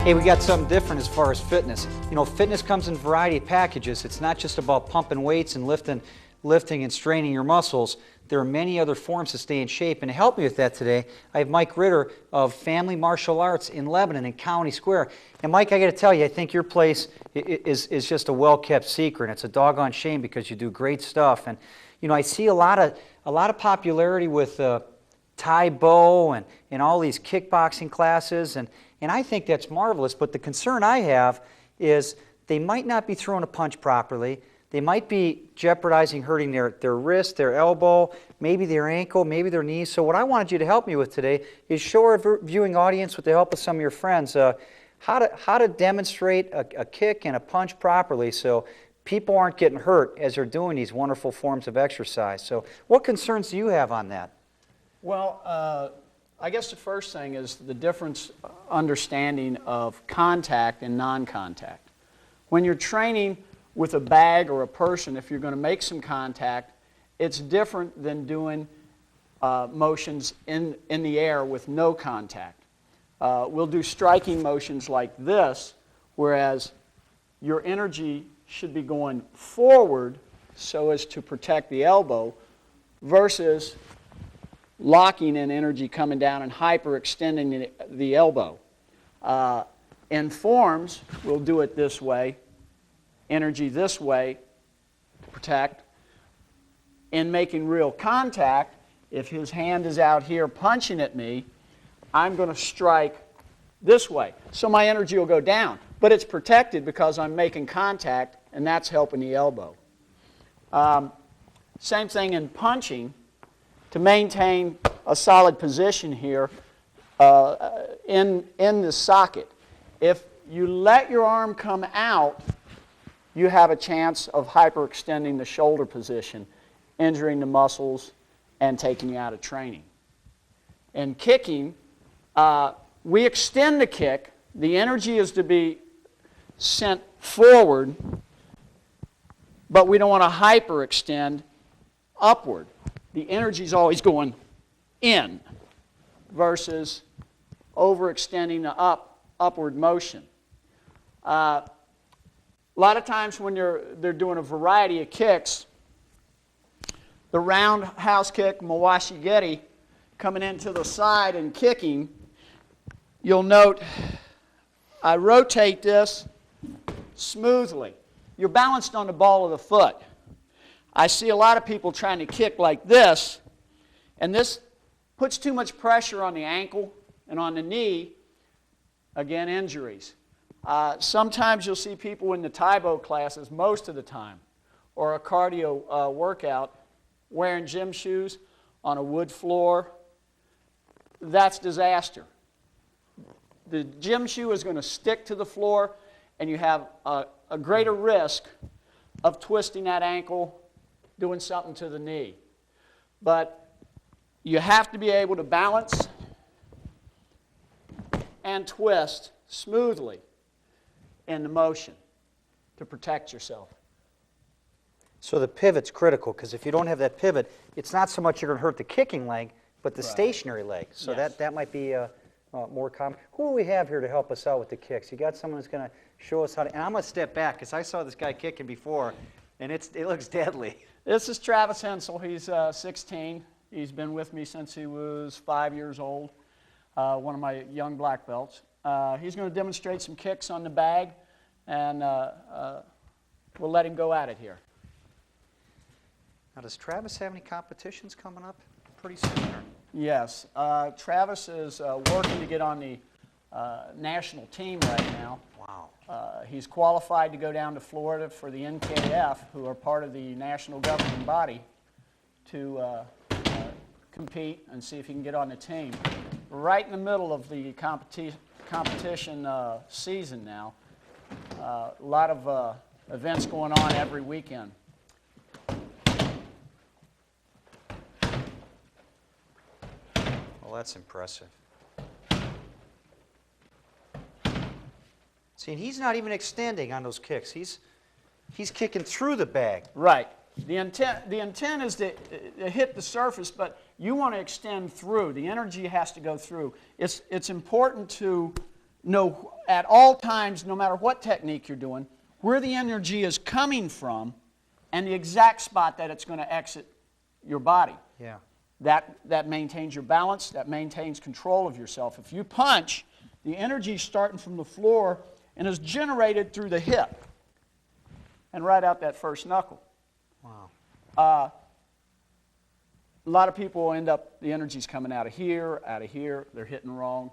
Hey, we got something different as far as fitness. You know, fitness comes in a variety of packages. It's not just about pumping weights and lifting and straining your muscles. There are many other forms to stay in shape. And to help me with that today, I have Mike Ritter of Family Martial Arts in Lebanon in County Square. And Mike, I got to tell you, I think your place is just a well-kept secret. It's a doggone shame because you do great stuff. And you know, I see a lot of popularity with Thai Bo and all these kickboxing classes, and I think that's marvelous. But the concern I have is they might not be throwing a punch properly. They might be jeopardizing hurting their wrist, their elbow, maybe their ankle, maybe their knee. So what I wanted you to help me with today is show our viewing audience, with the help of some of your friends, how to demonstrate a kick and a punch properly so people aren't getting hurt as they're doing these wonderful forms of exercise. So what concerns do you have on that? Well, I guess the first thing is the difference understanding of contact and non-contact. When you're training with a bag or a person, if you're going to make some contact, it's different than doing motions in the air with no contact. We'll do striking motions like this, whereas your energy should be going forward so as to protect the elbow versus locking in energy coming down and hyperextending the elbow. In forms, we'll do it this way, energy this way to protect. In making real contact, if his hand is out here punching at me, I'm going to strike this way. So my energy will go down. But it's protected because I'm making contact, and that's helping the elbow. Same thing in punching. To maintain a solid position here in the socket. If you let your arm come out, you have a chance of hyperextending the shoulder position, injuring the muscles, and taking you out of training. In kicking, we extend the kick. The energy is to be sent forward, but we don't want to hyperextend upward. The energy is always going in versus overextending the upward motion. A lot of times when they're doing a variety of kicks, the roundhouse kick, mawashi-geri, coming into the side and kicking, you'll note I rotate this smoothly. You're balanced on the ball of the foot. I see a lot of people trying to kick like this, and this puts too much pressure on the ankle and on the knee. Again, injuries. Sometimes you'll see people in the Thai Bo classes, most of the time, or a cardio workout, wearing gym shoes on a wood floor. That's disaster. The gym shoe is going to stick to the floor, and you have a greater risk of twisting that ankle, doing something to the knee. But you have to be able to balance and twist smoothly in the motion to protect yourself. So the pivot's critical, because if you don't have that pivot, it's not so much you're going to hurt the kicking leg, but the stationary leg. So yes. that might be more common. Who do we have here to help us out with the kicks? You got someone who's going to show us how to, and I'm going to step back, because I saw this guy kicking before, and it looks deadly. This is Travis Hensel. He's 16. He's been with me since he was 5 years old, one of my young black belts. He's going to demonstrate some kicks on the bag, and we'll let him go at it here. Now, does Travis have any competitions coming up pretty soon? Or? Yes. Travis is working to get on the national team right now. Wow. He's qualified to go down to Florida for the NKF, who are part of the national governing body, to compete and see if he can get on the team. We're right in the middle of the competition season now. A lot of events going on every weekend. Well, that's impressive. See, and he's not even extending on those kicks. He's kicking through the bag. Right. The intent is to hit the surface, but you want to extend through. The energy has to go through. It's important to know at all times, no matter what technique you're doing, where the energy is coming from and the exact spot that it's going to exit your body. Yeah. That maintains your balance, that maintains control of yourself. If you punch, the energy is starting from the floor and is generated through the hip and right out that first knuckle. Wow. A lot of people end up, the energy's coming out of here, they're hitting wrong.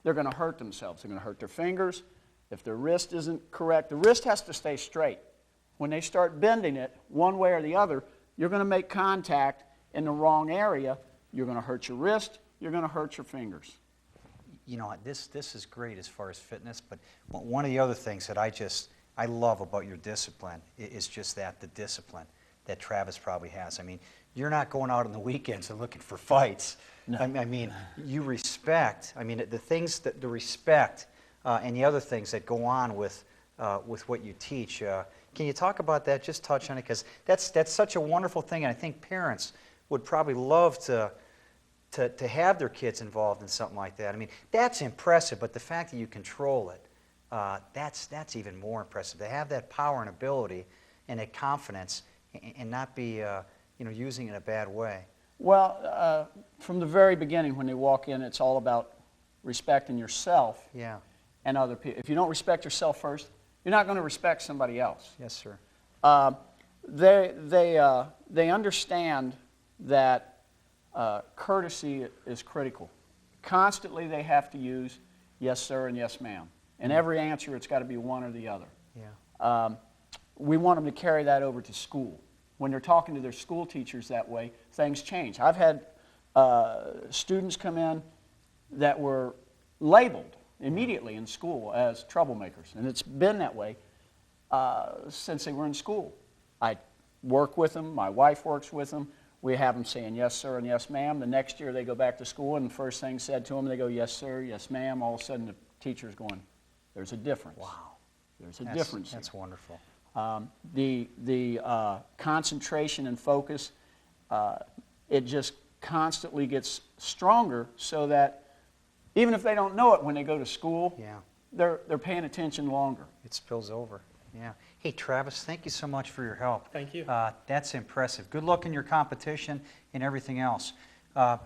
They're going to hurt themselves. They're going to hurt their fingers. If their wrist isn't correct, the wrist has to stay straight. When they start bending it one way or the other, you're going to make contact in the wrong area. You're going to hurt your wrist. You're going to hurt your fingers. You know, this is great as far as fitness, but one of the other things that I love about your discipline is just the discipline that Travis probably has. I mean, you're not going out on the weekends and looking for fights. No. I mean, you respect. I mean, the respect and the other things that go on with what you teach. Can you talk about that? Just touch on it, because that's such a wonderful thing, and I think parents would probably love to have their kids involved in something like that. I mean, that's impressive, but the fact that you control it, that's even more impressive. To have that power and ability and that confidence and not be using it in a bad way. Well, from the very beginning when they walk in, it's all about respecting yourself and other people. If you don't respect yourself first, you're not going to respect somebody else. Yes, sir. They understand that courtesy is critical. Constantly they have to use yes, sir, and yes, ma'am. In every answer, it's got to be one or the other. Yeah. We want them to carry that over to school. When they're talking to their school teachers that way, things change. I've had students come in that were labeled immediately in school as troublemakers, and it's been that way since they were in school. I work with them. My wife works with them. We have them saying yes, sir, and yes, ma'am. The next year they go back to school, and the first thing said to them, they go, yes, sir, yes, ma'am. All of a sudden the teacher's going, there's a difference. Wow. There's a difference. That's wonderful. The concentration and focus, it just constantly gets stronger, so that even if they don't know it when they go to school, they're paying attention longer. It spills over. Yeah. Hey, Travis, thank you so much for your help. Thank you. That's impressive. Good luck in your competition and everything else.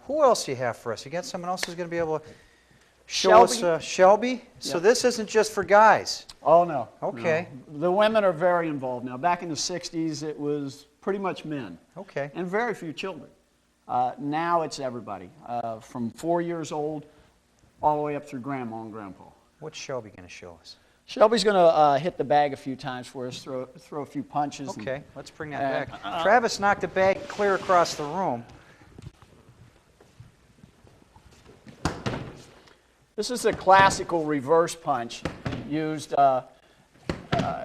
Who else do you have for us? You got someone else who's going to be able to show us Shelby? So this isn't just for guys. Oh, no. Okay. No. The women are very involved now. Back in the 60s, it was pretty much men. Okay. And very few children. Now it's everybody, from 4 years old all the way up through grandma and grandpa. What's Shelby going to show us? Shelby's going to hit the bag a few times for us, throw a few punches. Okay, let's bring that back. Travis knocked the bag clear across the room. This is a classical reverse punch used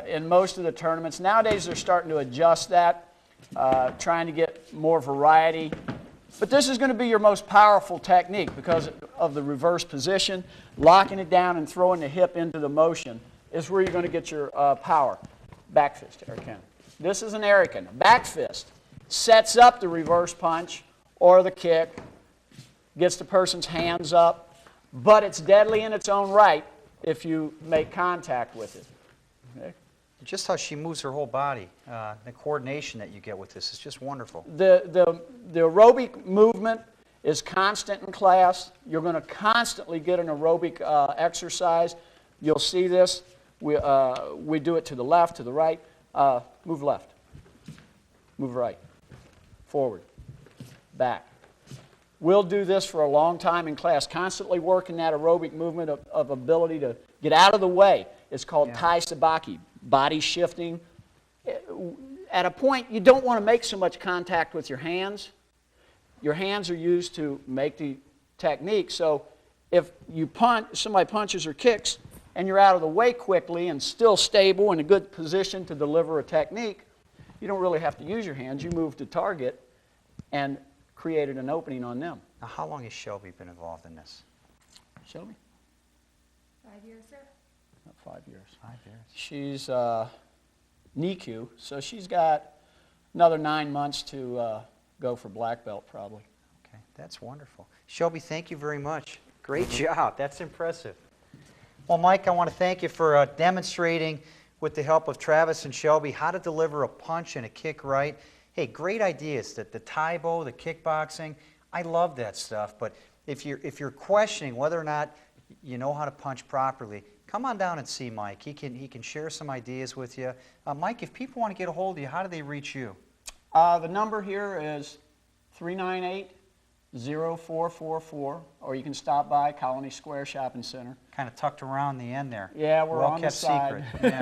in most of the tournaments. Nowadays they're starting to adjust that, trying to get more variety. But this is going to be your most powerful technique because of the reverse position. Locking it down and throwing the hip into the motion is where you're going to get your power. Back fist, Erican. This is an Erican. Back fist sets up the reverse punch or the kick, gets the person's hands up, but it's deadly in its own right if you make contact with it. Okay? Just how she moves her whole body, the coordination that you get with this is just wonderful. The aerobic movement is constant in class. You're going to constantly get an aerobic exercise. You'll see this. We do it to the left, to the right. Move left. Move right. Forward. Back. We'll do this for a long time in class, constantly working that aerobic movement of ability to get out of the way. It's called Tai Sabaki, body shifting. At a point, you don't want to make so much contact with your hands. Your hands are used to make the technique. So if you somebody punches or kicks, and you're out of the way quickly and still stable in a good position to deliver a technique, you don't really have to use your hands. You move to target and created an opening on them. Now, how long has Shelby been involved in this? Shelby? 5 years, sir. About 5 years. 5 years. She's NICU, so she's got another 9 months to go for black belt probably. Okay, that's wonderful. Shelby, thank you very much. Great job. That's impressive. Well, Mike, I want to thank you for demonstrating with the help of Travis and Shelby how to deliver a punch and a kick right. Hey, great ideas, the Taibo, the kickboxing. I love that stuff, but if you're questioning whether or not you know how to punch properly, come on down and see Mike. He can share some ideas with you. Mike, if people want to get a hold of you, how do they reach you? The number here is 398-0444, or you can stop by Colony Square Shopping Center. Kind of tucked around the end there. Yeah, we're on the Well-kept side. secret. Yeah.